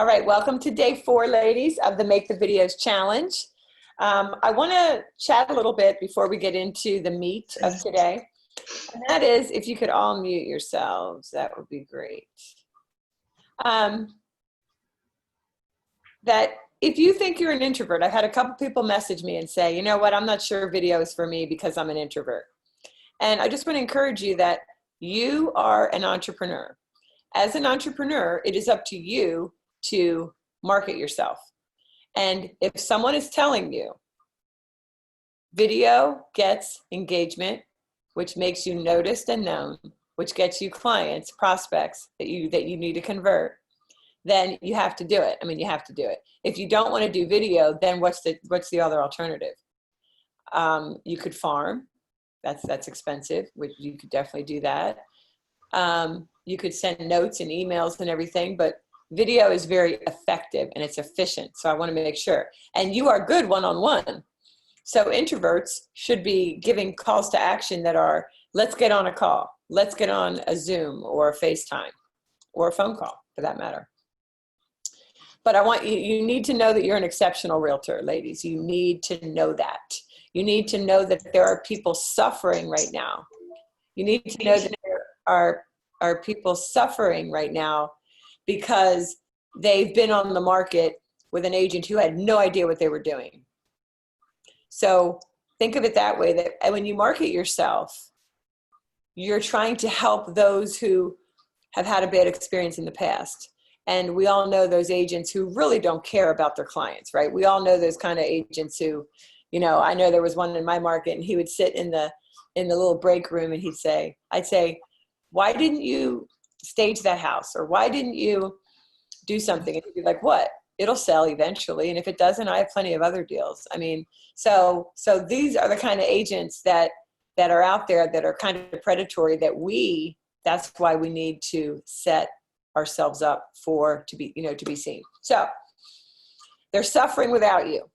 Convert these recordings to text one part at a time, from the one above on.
All right, welcome to day 4, ladies, of the Make the Videos Challenge. I want to chat a little bit before we get into the meat of today. And that is, if you could all mute yourselves, that would be great. That if you think you're an introvert, I've had a couple people message me and say, you know what, I'm not sure video is for me because I'm an introvert. And I just want to encourage you that you are an entrepreneur. As an entrepreneur, it is up to you to market yourself. And if someone is telling you video gets engagement, which makes you noticed and known, which gets you clients, prospects that you need to convert, then you have to do it. I mean, you have to do it. If you don't want to do video, then what's the other alternative? You could farm. That's expensive, which you could definitely do that. You could send notes and emails and everything, but video is very effective and it's efficient. So I want to make sure. And you are good one-on-one. So introverts should be giving calls to action that are, let's get on a call. Let's get on a Zoom or a FaceTime or a phone call for that matter. But I want you need to know that you're an exceptional realtor, ladies. You need to know that. You need to know that there are people suffering right now. You need to know that there are people suffering right now because they've been on the market with an agent who had no idea what they were doing. So think of it that way, that when you market yourself, you're trying to help those who have had a bad experience in the past. And we all know those agents who really don't care about their clients, right? We all know those kind of agents who, you know, I know there was one in my market and he would sit in the little break room and I'd say, why didn't you stage that house? Or why didn't you do something? And he'd be like, what? It'll sell eventually. And if it doesn't, I have plenty of other deals. I mean, so these are the kind of agents that are out there that are kind of predatory that's why we need to set ourselves up to be seen. So they're suffering without you.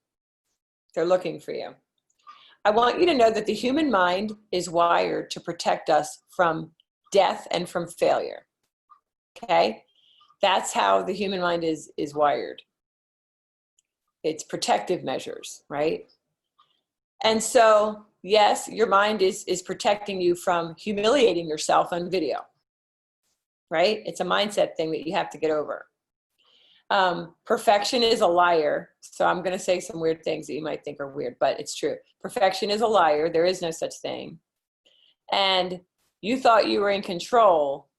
They're looking for you. I want you to know that the human mind is wired to protect us from death and from failure. Okay? That's how the human mind is wired. It's protective measures, right? And so, yes, your mind is protecting you from humiliating yourself on video, right? It's a mindset thing that you have to get over. Perfection is a liar. So I'm going to say some weird things that you might think are weird, but it's true. Perfection is a liar. There is no such thing. And you thought you were in control,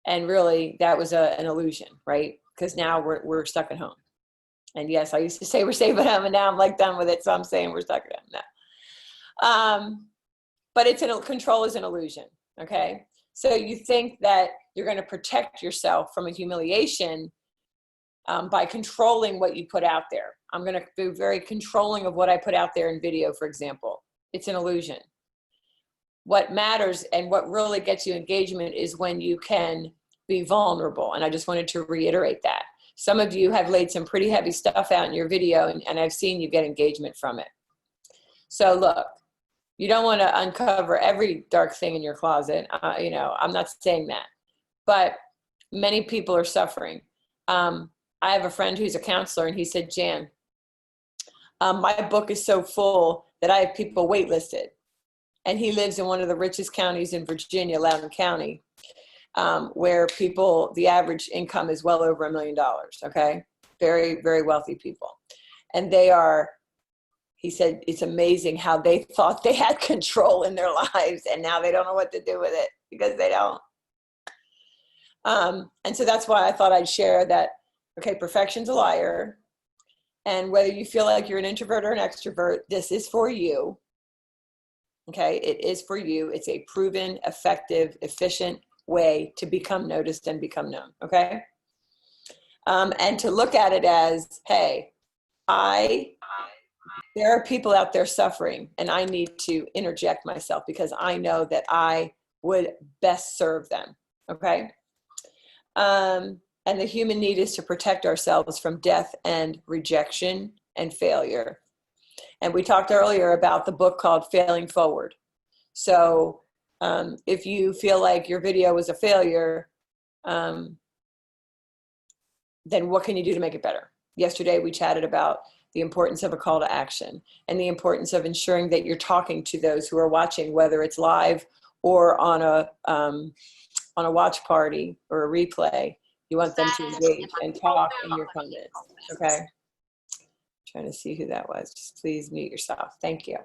and really that was an illusion, right? Because now we're stuck at home. And yes, I used to say we're safe at home, and now I'm like done with it. So I'm saying we're stuck at home now. But control is an illusion. Okay. So you think that you're going to protect yourself from a humiliation by controlling what you put out there. I'm going to be very controlling of what I put out there in video, for example. It's an illusion. What matters and what really gets you engagement is when you can be vulnerable. And I just wanted to reiterate that. Some of you have laid some pretty heavy stuff out in your video, and I've seen you get engagement from it. So look, you don't want to uncover every dark thing in your closet. I'm not saying that. But many people are suffering. I have a friend who's a counselor, and he said, Jan, my book is so full that I have people waitlisted. And he lives in one of the richest counties in Virginia, Loudoun County, where the average income is well over $1 million, okay? Very, very wealthy people. And he said, it's amazing how they thought they had control in their lives, and now they don't know what to do with it because they don't. And so that's why I thought I'd share that, okay, perfection's a liar. And whether you feel like you're an introvert or an extrovert, this is for you. Okay, it is for you. It's a proven, effective, efficient way to become noticed and become known, okay? And to look at it as, hey, there are people out there suffering, and I need to interject myself because I know that I would best serve them, okay? And the human need is to protect ourselves from death and rejection and failure. And we talked earlier about the book called Failing Forward. So if you feel like your video was a failure, then what can you do to make it better? Yesterday, we chatted about the importance of a call to action and the importance of ensuring that you're talking to those who are watching, whether it's live or on a watch party or a replay. You want them to engage and talk in your comments, okay? Trying to see who that was. Just please mute yourself. Thank you.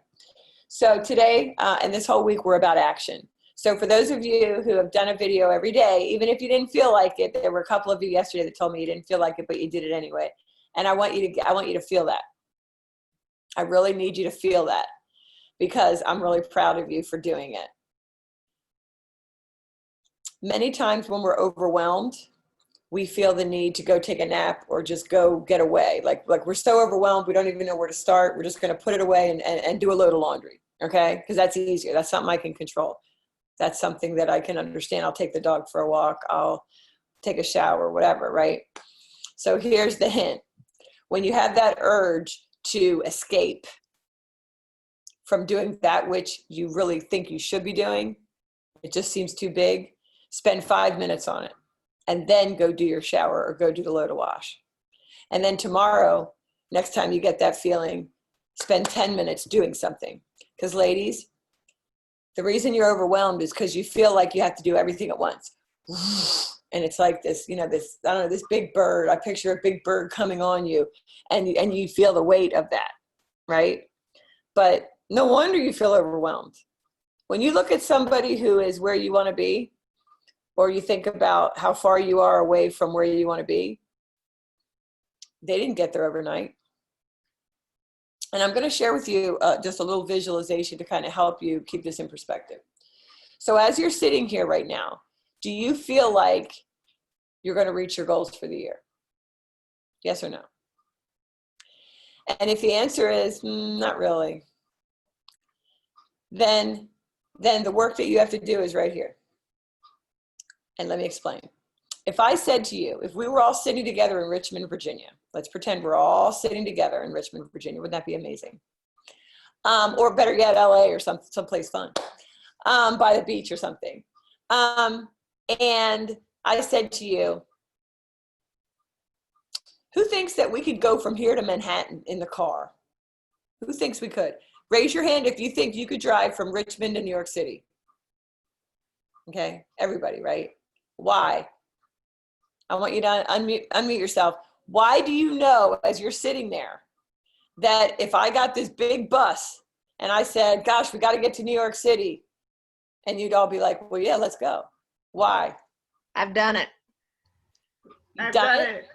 So today and this whole week, we're about action. So for those of you who have done a video every day, even if you didn't feel like it, there were a couple of you yesterday that told me you didn't feel like it, but you did it anyway. And I want you to feel that. I really need you to feel that because I'm really proud of you for doing it. Many times when we're overwhelmed, we feel the need to go take a nap or just go get away. Like we're so overwhelmed, we don't even know where to start. We're just going to put it away and do a load of laundry, okay? Because that's easier. That's something I can control. That's something that I can understand. I'll take the dog for a walk. I'll take a shower, whatever, right? So here's the hint. When you have that urge to escape from doing that which you really think you should be doing, it just seems too big, spend 5 minutes on it and then go do your shower or go do the load of wash. And then tomorrow, next time you get that feeling, spend 10 minutes doing something. Because ladies, the reason you're overwhelmed is because you feel like you have to do everything at once. And it's like this, I don't know, this big bird. I picture a big bird coming on you and you feel the weight of that, right? But no wonder you feel overwhelmed. When you look at somebody who is where you want to be, or you think about how far you are away from where you want to be, they didn't get there overnight. And I'm going to share with you just a little visualization to kind of help you keep this in perspective. So as you're sitting here right now, do you feel like you're going to reach your goals for the year? Yes or no? And if the answer is not really, then the work that you have to do is right here. And let me explain. If I said to you, if we were all sitting together in Richmond, Virginia, let's pretend we're all sitting together in Richmond, Virginia. Wouldn't that be amazing? Or better yet, LA or someplace fun, by the beach or something. And I said to you, who thinks that we could go from here to Manhattan in the car? Who thinks we could? Raise your hand if you think you could drive from Richmond to New York City. Okay, everybody, right? Why? I want you to unmute yourself. Why do you know, as you're sitting there, that if I got this big bus and I said, gosh, we got to get to New York City, and you'd all be like, well, yeah, let's go. Why? I've done it. I've done it.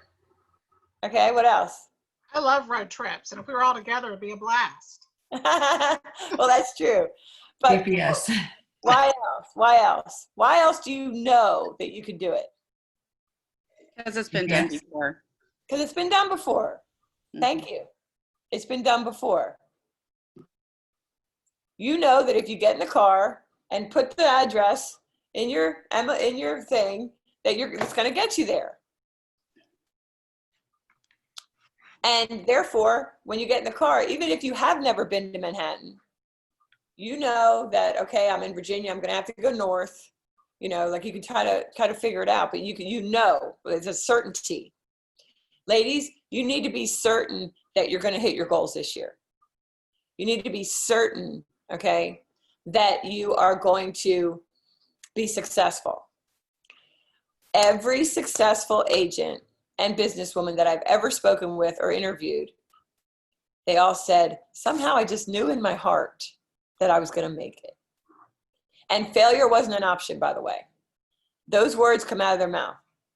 Okay, what else? I love road trips, and if we were all together, it'd be a blast. Well, that's true. But GPS. Why else? Why else? Why else do you know that you could do it? Because it's been done before. Because it's been done before. Thank you. It's been done before. You know that if you get in the car and put the address in your thing, that it's going to get you there. And therefore, when you get in the car, even if you have never been to Manhattan, you know that, okay, I'm in Virginia, I'm going to have to go north. Like you can try to figure it out, but it's a certainty. Ladies, you need to be certain that you're going to hit your goals this year. You need to be certain, okay, that you are going to be successful. Every successful agent and businesswoman that I've ever spoken with or interviewed, they all said, somehow I just knew in my heart that I was going to make it. And failure wasn't an option, by the way. Those words come out of their mouth.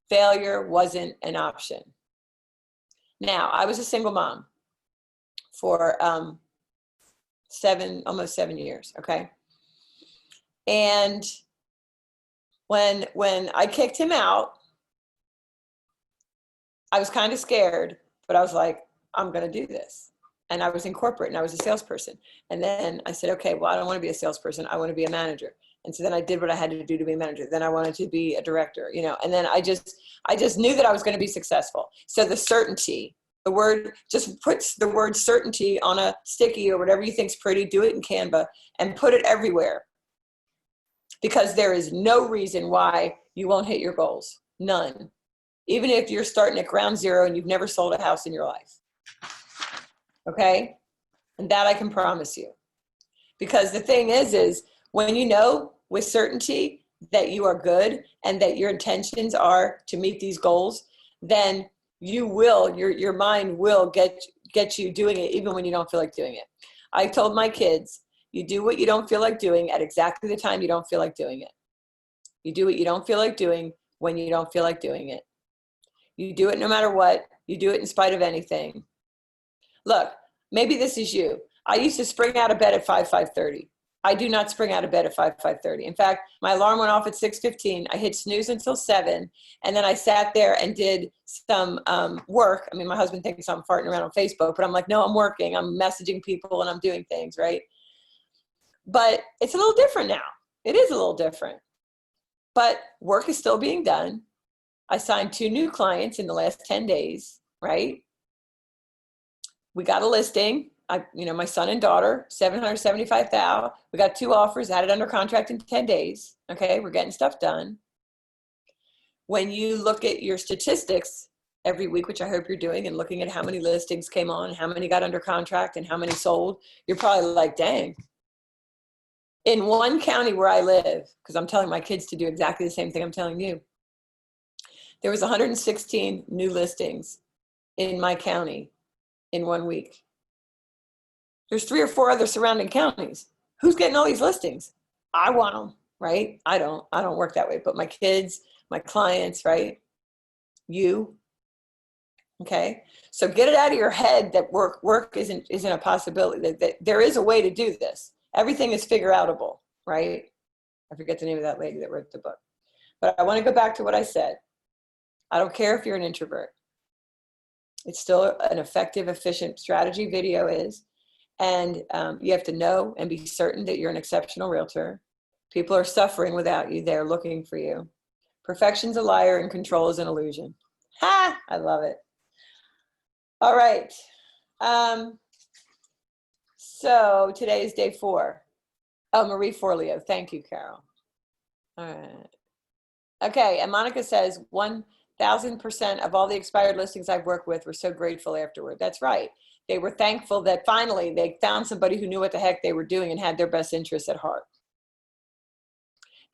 Failure wasn't an option. Now, I was a single mom for almost 7 years, okay? And when I kicked him out, I was kind of scared, but I was like, I'm going to do this. And I was in corporate and I was a salesperson. And then I said, okay, well, I don't want to be a salesperson. I want to be a manager. And so then I did what I had to do to be a manager. Then I wanted to be a director, and then I just knew that I was going to be successful. So the certainty, just puts the word certainty on a sticky or whatever you think's pretty, do it in Canva and put it everywhere. Because there is no reason why you won't hit your goals. None. even if you're starting at ground zero and you've never sold a house in your life. Okay? And that I can promise you. Because the thing is when you know with certainty that you are good and that your intentions are to meet these goals, then you will, your mind will get you doing it even when you don't feel like doing it. I told my kids, you do what you don't feel like doing at exactly the time you don't feel like doing it. You do what you don't feel like doing when you don't feel like doing it. You do it no matter what. You do it in spite of anything. Look, maybe this is you. I used to spring out of bed at 5:30. I do not spring out of bed at 5:30. In fact, my alarm went off at 6:15. I hit snooze until 7. And then I sat there and did some work. I mean, my husband thinks I'm farting around on Facebook, but I'm like, no, I'm working. I'm messaging people and I'm doing things, right? But it's a little different now. It is a little different. But work is still being done. I signed 2 new clients in the last 10 days, right? We got a listing. My son and daughter, $775,000. We got 2 offers, had it under contract in 10 days. Okay, we're getting stuff done. When you look at your statistics every week, which I hope you're doing, and looking at how many listings came on, how many got under contract, and how many sold, you're probably like, dang. In one county where I live, because I'm telling my kids to do exactly the same thing I'm telling you, there was 116 new listings in my county in 1 week. There's 3 or 4 other surrounding counties. Who's getting all these listings? I want them, right? I don't work that way, but my kids, my clients, right? You, okay? So get it out of your head that work isn't a possibility, that there is a way to do this. Everything is figure outable, right? I forget the name of that lady that wrote the book. But I want to go back to what I said. I don't care if you're an introvert. It's still an effective, efficient strategy. Video is. And you have to know and be certain that you're an exceptional realtor. People are suffering without you. They're looking for you. Perfection's a liar and control is an illusion. Ha! I love it. All right. So today is day 4. Oh, Marie Forleo. Thank you, Carol. All right. Okay, and Monica says 1,000% of all the expired listings I've worked with were so grateful afterward. That's right. They were thankful that finally they found somebody who knew what the heck they were doing and had their best interests at heart.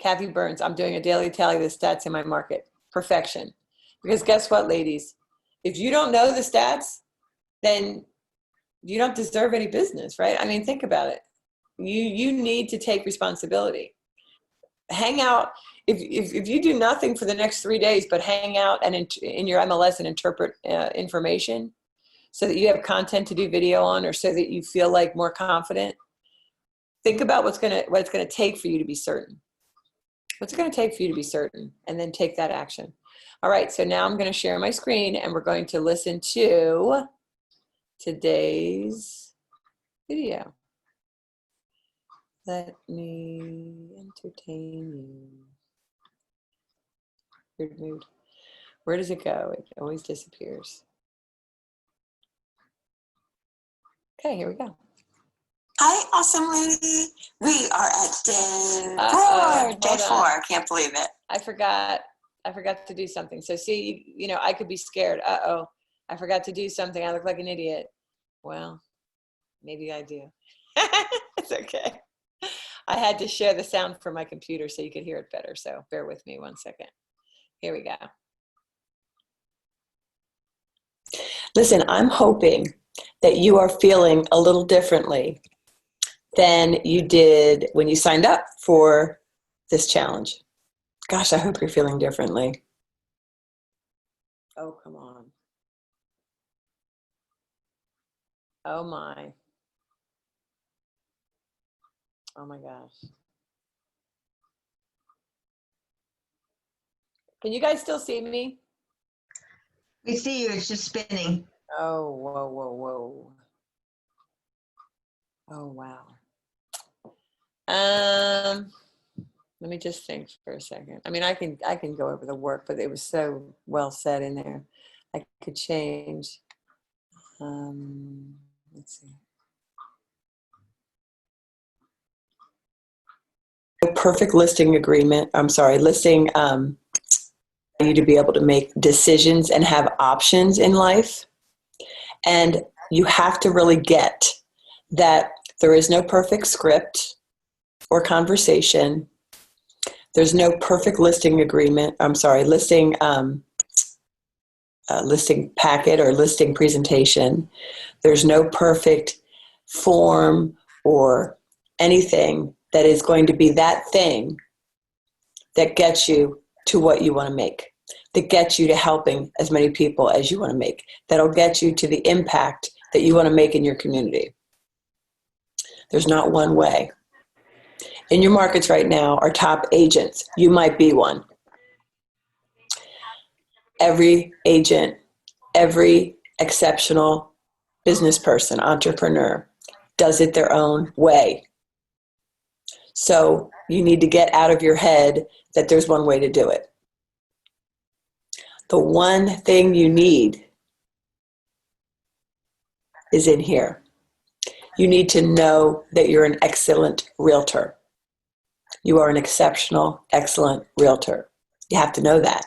Kathy Burns, I'm doing a daily tally of the stats in my market. Perfection. Because guess what, ladies? If you don't know the stats, then you don't deserve any business, right? I mean, think about it. You need to take responsibility. Hang out. If you do nothing for the next 3 days, but hang out and in your MLS and interpret information so that you have content to do video on, or so that you feel like more confident, think about what it's gonna take for you to be certain. What's it gonna take for you to be certain? And then take that action. All right, so now I'm gonna share my screen and we're going to listen to today's video. Let me entertain you. Weird mood. Where does it go? It always disappears. Okay, here we go. Hi, awesome lady. We are at day 4. Hold Day on. 4. I can't believe it. I forgot to do something. So see, I could be scared. Uh-oh, I forgot to do something. I look like an idiot. Well, maybe I do. It's okay. I had to share the sound from my computer so you could hear it better. So bear with me 1 second. Here we go. Listen, I'm hoping that you are feeling a little differently than you did when you signed up for this challenge. Gosh, I hope you're feeling differently. Oh, come on. Oh my. Oh my gosh. Can you guys still see me? We see you, it's just spinning. Oh, whoa, whoa, whoa. Oh, wow. Let me just think for a second. I mean, I can go over the work, but it was so well said in there. I could change. Let's see. Perfect listing agreement. I'm sorry, listing you to be able to make decisions and have options in life. And you have to really get that there is no perfect script or conversation. There's no perfect listing agreement. I'm sorry, listing packet or listing presentation. There's no perfect form or anything that is going to be that thing that gets you to what you want to make, that gets you to helping as many people as you want to make, that'll get you to the impact that you want to make in your community. There's not one way. In your markets right now are top agents. You might be one. Every agent, every exceptional business person, entrepreneur, does it their own way. So you need to get out of your head that there's one way to do it. The one thing you need is in here. You need to know that you're an excellent realtor. You are an exceptional, excellent realtor. You have to know that.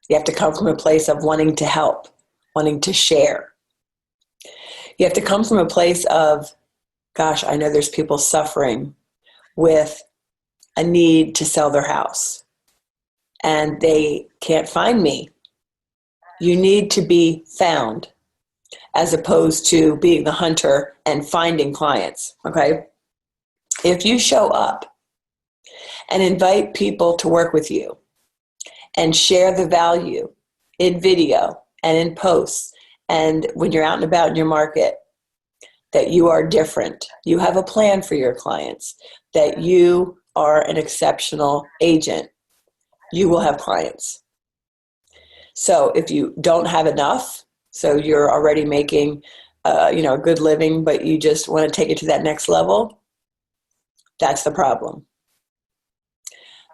You have to come from a place of wanting to help, wanting to share. You have to come from a place of, gosh, I know there's people suffering with a need to sell their house and they can't find me. You need to be found as opposed to being the hunter and finding clients, okay? If you show up and invite people to work with you and share the value in video and in posts, and when you're out and about in your market, that you are different, you have a plan for your clients, that you are an exceptional agent, you will have clients. So if you don't have enough, so you're already making a good living, but you just want to take it to that next level, that's the problem.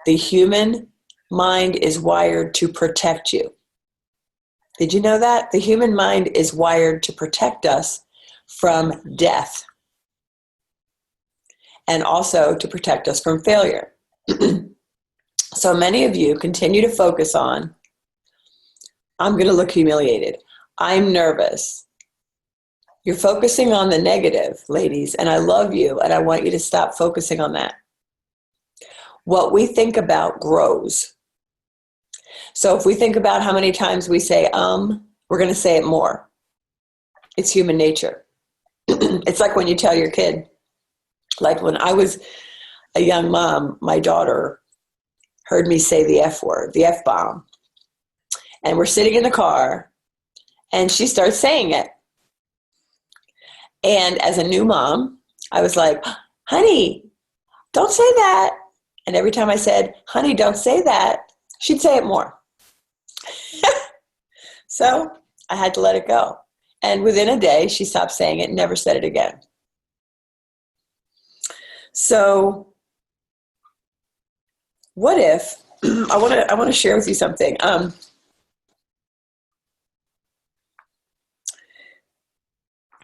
The human mind is wired to protect you. Did you know that? The human mind is wired to protect us from death and also to protect us from failure. So many of you continue to focus on, I'm going to look humiliated. I'm nervous. You're focusing on the negative, ladies, and I love you, and I want you to stop focusing on that. What we think about grows. So if we think about how many times we say, we're going to say it more. It's human nature. It's like when you tell your kid, like when I was a young mom, my daughter heard me say the F word, the F-bomb. And we're sitting in the car and she starts saying it. And as a new mom, I was like, honey, don't say that. And every time I said, honey, don't say that, she'd say it more. So I had to let it go. And within a day, she stopped saying it and never said it again. So what if, I want to share with you something.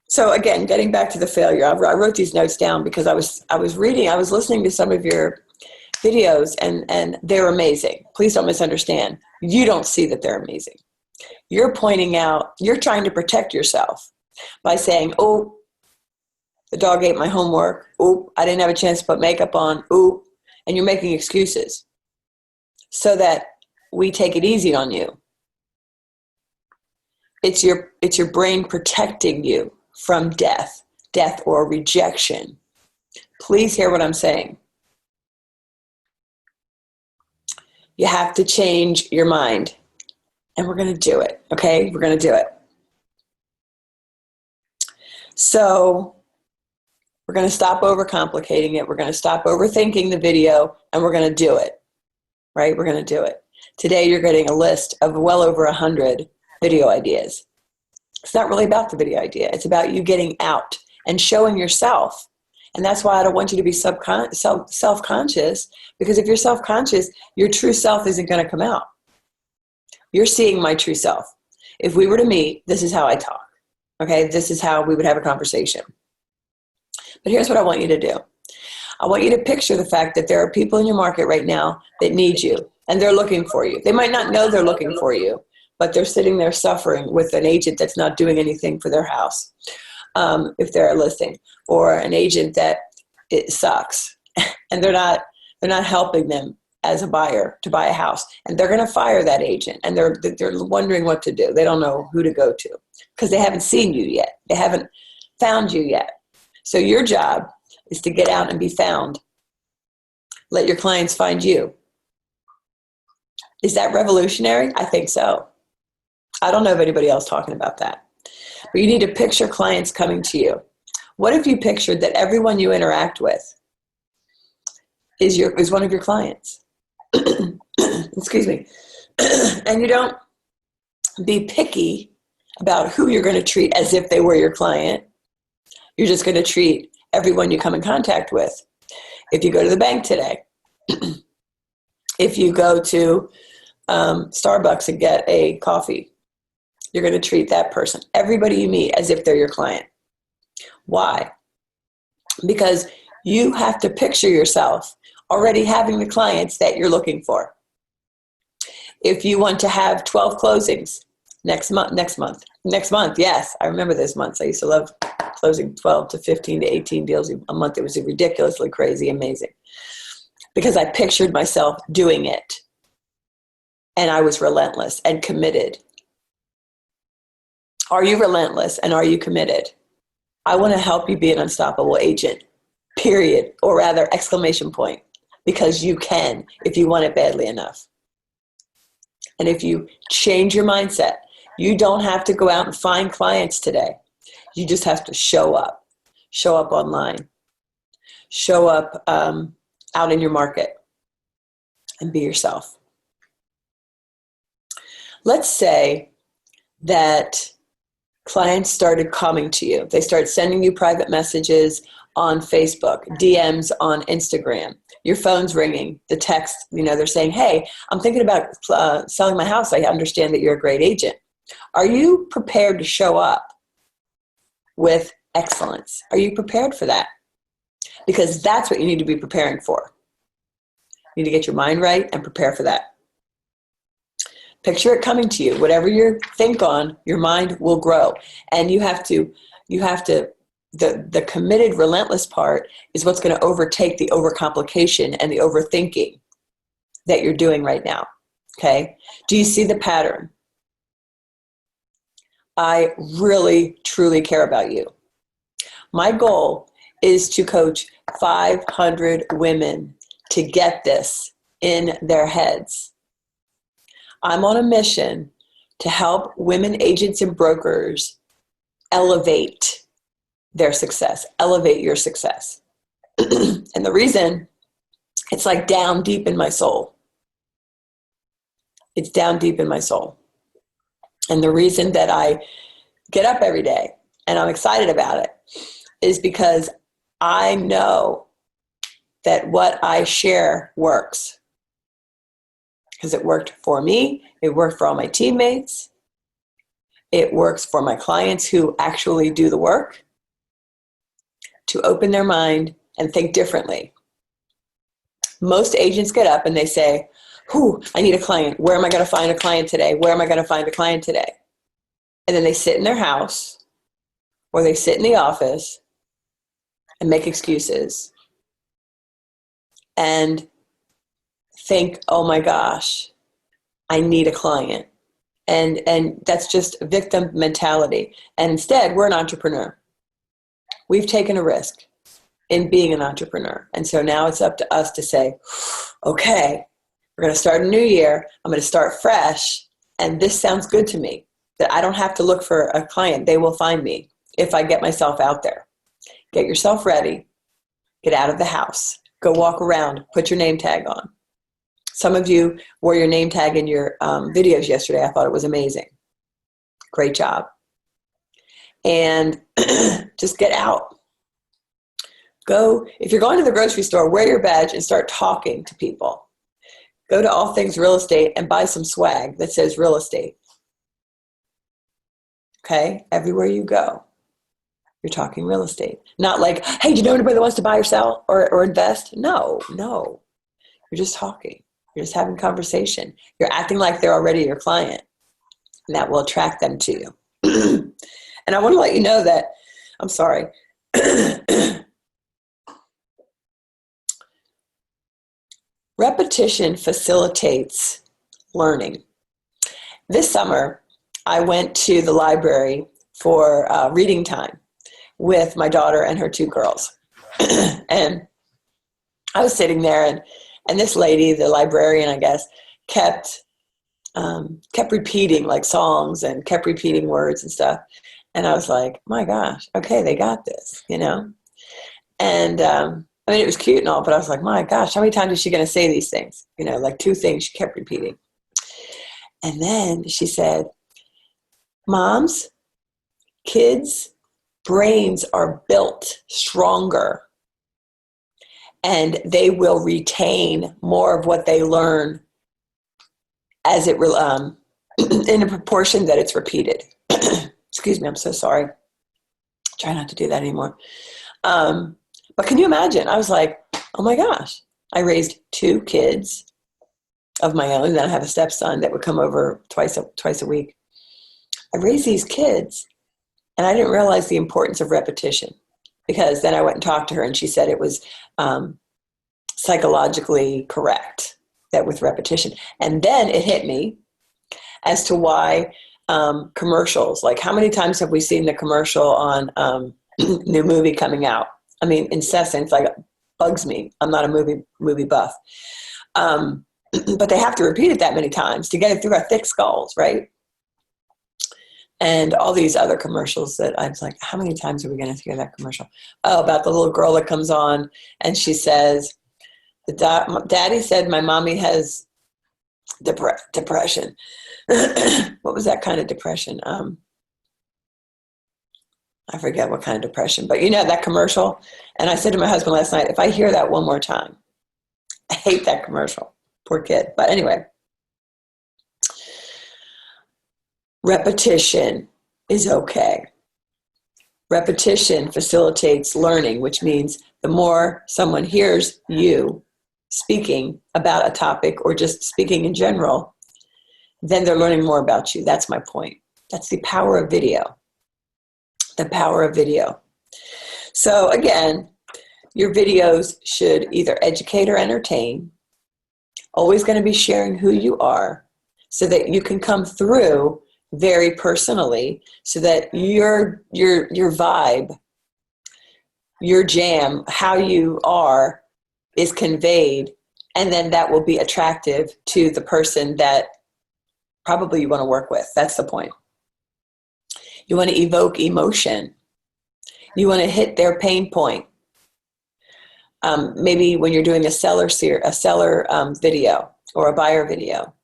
So again, getting back to the failure, I wrote these notes down because I was listening to some of your videos and they're amazing. Please don't misunderstand. You don't see that they're amazing. You're pointing out, you're trying to protect yourself by saying, oh, the dog ate my homework. Oh, I didn't have a chance to put makeup on. Oh, and you're making excuses so that we take it easy on you. It's your brain protecting you from death or rejection. Please hear what I'm saying. You have to change your mind. And we're going to do it, okay? We're going to do it. So we're going to stop overcomplicating it. We're going to stop overthinking the video, and we're going to do it, right? We're going to do it. Today, you're getting a list of well over 100 video ideas. It's not really about the video idea. It's about you getting out and showing yourself. And that's why I don't want you to be self-conscious, because if you're self-conscious, your true self isn't going to come out. You're seeing my true self. If we were to meet, this is how I talk. Okay, this is how we would have a conversation. But here's what I want you to do. I want you to picture the fact that there are people in your market right now that need you and they're looking for you. They might not know they're looking for you, but they're sitting there suffering with an agent that's not doing anything for their house, if they're a listing, or an agent that it sucks, and they're not helping them as a buyer to buy a house, and they're going to fire that agent, and they're wondering what to do. They don't know who to go to because they haven't seen you yet. They haven't found you yet. So your job is to get out and be found. Let your clients find you. Is that revolutionary? I think so. I don't know of anybody else talking about that. But you need to picture clients coming to you. What if you pictured that everyone you interact with is one of your clients? Excuse me. And you don't be picky about who you're going to treat as if they were your client. You're just going to treat everyone you come in contact with. If you go to the bank today, if you go to Starbucks and get a coffee, you're going to treat that person, everybody you meet, as if they're your client. Why? Because you have to picture yourself already having the clients that you're looking for. If you want to have 12 closings next month, yes, I remember those months. I used to love closing 12 to 15 to 18 deals a month. It was ridiculously crazy, amazing, because I pictured myself doing it, and I was relentless and committed. Are you relentless and are you committed? I want to help you be an unstoppable agent, period, or rather exclamation point, because you can if you want it badly enough. And if you change your mindset, you don't have to go out and find clients today. You just have to show up online, show up out in your market, and be yourself. Let's say that clients started coming to you. They started sending you private messages on Facebook, DMs on Instagram. Your phone's ringing, the text, they're saying, hey, I'm thinking about selling my house. I understand that you're a great agent. Are you prepared to show up with excellence? Are you prepared for that? Because that's what you need to be preparing for. You need to get your mind right and prepare for that. Picture it coming to you. Whatever you think on, your mind will grow. And you have to, the committed, relentless part is what's going to overtake the overcomplication and the overthinking that you're doing right now. Okay? Do you see the pattern? I really, truly care about you. My goal is to coach 500 women to get this in their heads. I'm on a mission to help women agents and brokers elevate their success, elevate your success. And the reason, it's like down deep in my soul. It's down deep in my soul. And the reason that I get up every day and I'm excited about it is because I know that what I share works. Because it worked for me, it worked for all my teammates, it works for my clients who actually do the work to open their mind and think differently. Most agents get up and they say, I need a client. Where am I going to find a client today? Where am I going to find a client today? And then they sit in their house or they sit in the office and make excuses and think, oh my gosh, I need a client. And that's just victim mentality. And instead, we're an entrepreneur. We've taken a risk in being an entrepreneur. And so now it's up to us to say, okay, we're going to start a new year. I'm going to start fresh. And this sounds good to me, that I don't have to look for a client. They will find me if I get myself out there. Get yourself ready. Get out of the house. Go walk around. Put your name tag on. Some of you wore your name tag in your videos yesterday. I thought it was amazing. Great job. And just get out. Go, if you're going to the grocery store, wear your badge and start talking to people. Go to All Things Real Estate and buy some swag that says real estate. Okay? Everywhere you go, you're talking real estate. Not like, hey, do you know anybody that wants to buy or sell or invest? No. You're just talking. You're just having conversation. You're acting like they're already your client, and that will attract them to you. And I want to let you know that, I'm sorry. Repetition facilitates learning. This summer, I went to the library for reading time with my daughter and her two girls. And I was sitting there, and this lady, the librarian, I guess, kept repeating like songs and kept repeating words and stuff. And I was like, my gosh, okay, they got this, you know? And I mean, it was cute and all, but I was like, my gosh, how many times is she going to say these things? You know, like 2 things she kept repeating. And then she said, moms, kids' brains are built stronger, and they will retain more of what they learn as it in a proportion that it's repeated. Excuse me, I'm so sorry. Try not to do that anymore. But can you imagine? I was like, oh my gosh, I raised 2 kids of my own. Then I have a stepson that would come over twice a week. I raised these kids, and I didn't realize the importance of repetition, because then I went and talked to her, and she said it was psychologically correct, that with repetition. And then it hit me as to why commercials, like how many times have we seen the commercial on new movie coming out? I mean, incessant, like bugs me. I'm not a movie buff. But they have to repeat it that many times to get it through our thick skulls, right? And all these other commercials that I was like, how many times are we going to hear that commercial? Oh, about the little girl that comes on and she says, Daddy said my mommy has depression. What was that kind of depression? I forget what kind of depression, but you know that commercial? And I said to my husband last night, if I hear that one more time, I hate that commercial. Poor kid. But anyway, repetition is okay. Repetition facilitates learning, which means the more someone hears you speaking about a topic or just speaking in general, then they're learning more about you. That's my point. That's the power of video. The power of video. So again, your videos should either educate or entertain. Always going to be sharing who you are so that you can come through very personally, so that your vibe, your jam, how you are is conveyed, and then that will be attractive to the person that probably you want to work with. That's the point. You want to evoke emotion. You want to hit their pain point. Maybe when you're doing a seller video or a buyer video,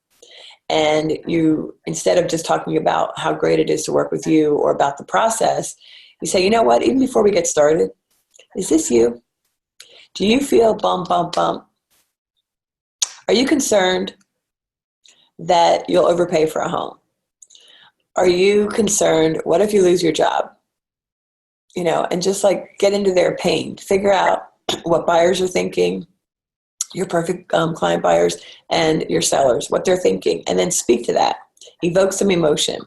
and you, instead of just talking about how great it is to work with you or about the process, you say, you know what, even before we get started, is this you? Do you feel bump, bump, bump? Are you concerned that you'll overpay for a home? Are you concerned, what if you lose your job? You know, and just like get into their pain, figure out what buyers are thinking, your perfect client buyers and your sellers, what they're thinking, and then speak to that. Evoke some emotion.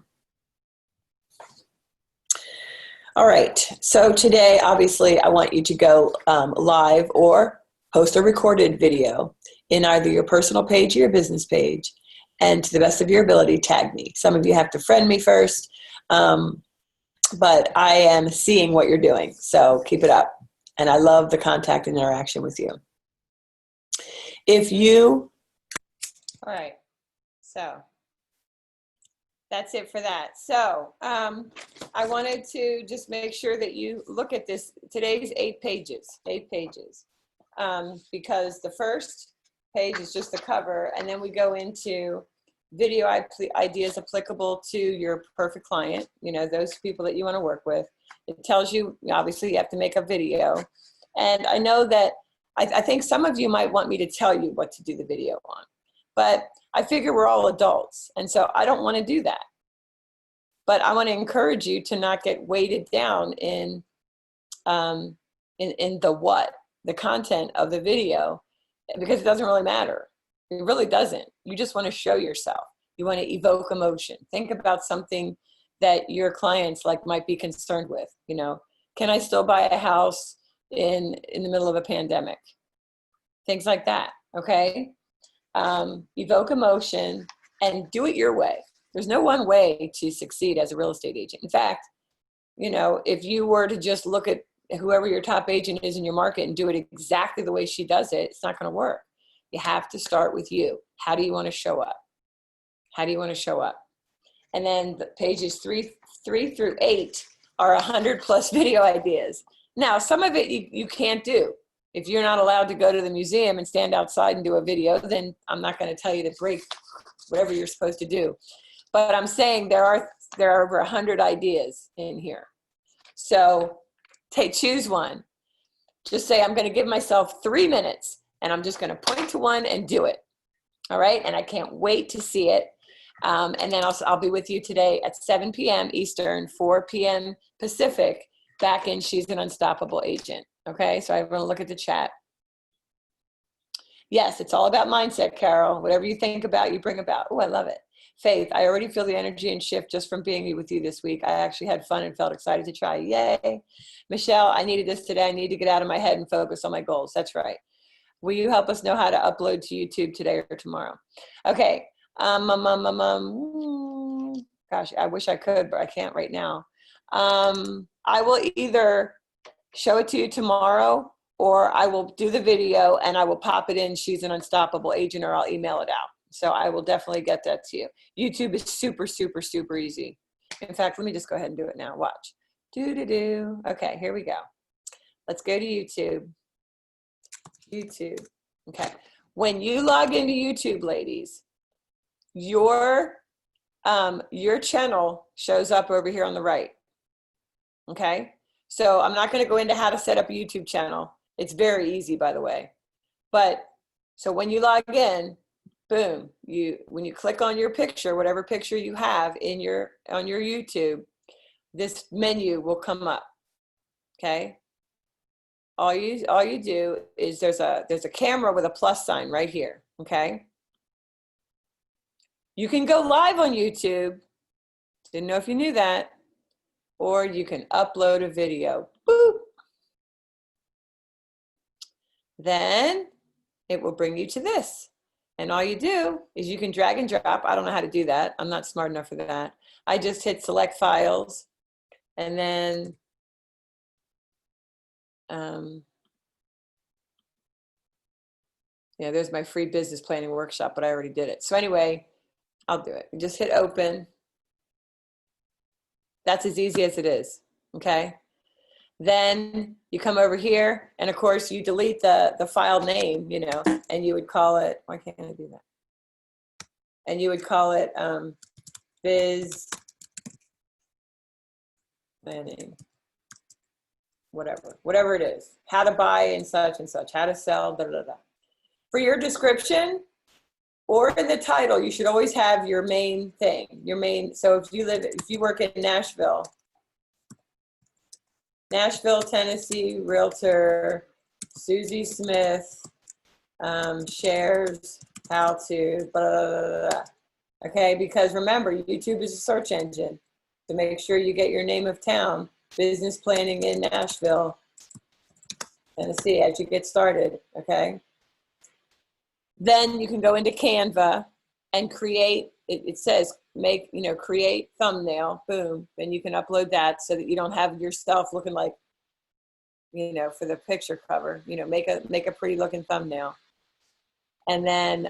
All right, so today, obviously, I want you to go live or post a recorded video in either your personal page or your business page, and to the best of your ability, tag me. Some of you have to friend me first, but I am seeing what you're doing, so keep it up. And I love the contact and interaction with you. All right, so that's it for that. So I wanted to just make sure that you look at this. Today's 8 pages, because the first page is just the cover, and then we go into video ideas applicable to your perfect client, you know, those people that you want to work with. It tells you, obviously, you have to make a video. And I know that I think some of you might want me to tell you what to do the video on, but I figure we're all adults, and so I don't want to do that. But I want to encourage you to not get weighted down in the content of the video, because it doesn't really matter. It really doesn't. You just want to show yourself. You want to evoke emotion. Think about something that your clients like might be concerned with. You know, can I still buy a house in the middle of a pandemic? Things like that. Okay. Evoke emotion and do it your way. There's no one way to succeed as a real estate agent. In fact, you know, if you were to just look at whoever your top agent is in your market and do it exactly the way she does it, it's not going to work. You have to start with you. How do you want to show up? How do you want to show up? And then the pages 3 through 8 are 100+ video ideas. Now, some of it you can't do. If you're not allowed to go to the museum and stand outside and do a video, then I'm not going to tell you to break whatever you're supposed to do. But I'm saying there are over 100 ideas in here. So choose one. Just say, I'm going to give myself 3 minutes and I'm just going to point to one and do it. All right. And I can't wait to see it. And then I'll be with you today at 7 p.m. Eastern, 4 p.m. Pacific, back in She's an Unstoppable Agent. Okay. So I want to look at the chat. Yes, it's all about mindset, Carol. Whatever you think about, you bring about. Oh, I love it. Faith, I already feel the energy and shift just from being with you this week. I actually had fun and felt excited to try. Yay. Michelle, I needed this today. I need to get out of my head and focus on my goals. That's right. Will you help us know how to upload to YouTube today or tomorrow? Okay. Gosh, I wish I could, but I can't right now. I will either show it to you tomorrow, or I will do the video and I will pop it in She's an Unstoppable Agent, or I'll email it out. So I will definitely get that to you. YouTube is super, super, super easy. In fact, let me just go ahead and do it now. Watch. Okay, here we go. Let's go to YouTube. YouTube. Okay. When you log into YouTube, ladies, your channel shows up over here on the right. Okay. So I'm not going to go into how to set up a YouTube channel. It's very easy, by the way. But so when you log in, boom, when you click on your picture, whatever picture you have on your YouTube, this menu will come up. Okay. All you do is there's a camera with a plus sign right here. Okay. You can go live on YouTube. Didn't know if you knew that. Or you can upload a video. Boop. Then it will bring you to this. And all you do is you can drag and drop. I don't know how to do that. I'm not smart enough for that. I just hit select files. And then yeah, there's my free business planning workshop, but I already did it. So anyway, I'll do it. Just hit open. That's as easy as it is. Okay. Then you come over here, and of course you delete the file name, you know, and you would call it, why can't I do that? And you would call it biz planning, whatever it is, how to buy and such, how to sell, da, da, da. For your description or in the title, you should always have your main thing, so if you work in Nashville, Tennessee, realtor, Susie Smith, shares how to, blah, blah, blah, blah. Okay, because remember, YouTube is a search engine. So make sure you get your name of town, business planning in Nashville, Tennessee, as you get started, okay? Then you can go into Canva and create, it says create thumbnail, boom. Then you can upload that so that you don't have yourself looking like, for the picture cover, make a pretty looking thumbnail. And then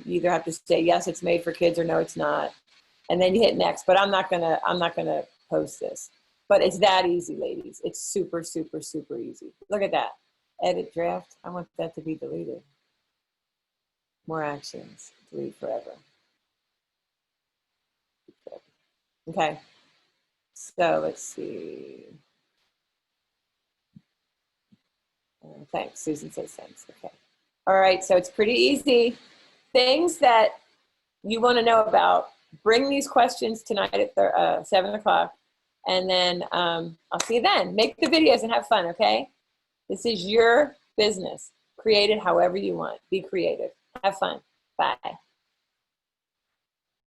you either have to say, yes, it's made for kids, or no, it's not. And then you hit next, but I'm not gonna post this, but it's that easy, ladies. It's super, super, super easy. Look at that. Edit draft. I want that to be deleted. More actions, delete forever. Okay, so let's see. Thanks, Susan says thanks, okay. All right, so it's pretty easy. Things that you wanna know about, bring these questions tonight at 7 o'clock, and then I'll see you then. Make the videos and have fun, okay? This is your business. Create it however you want. Be creative. Have fun. Bye.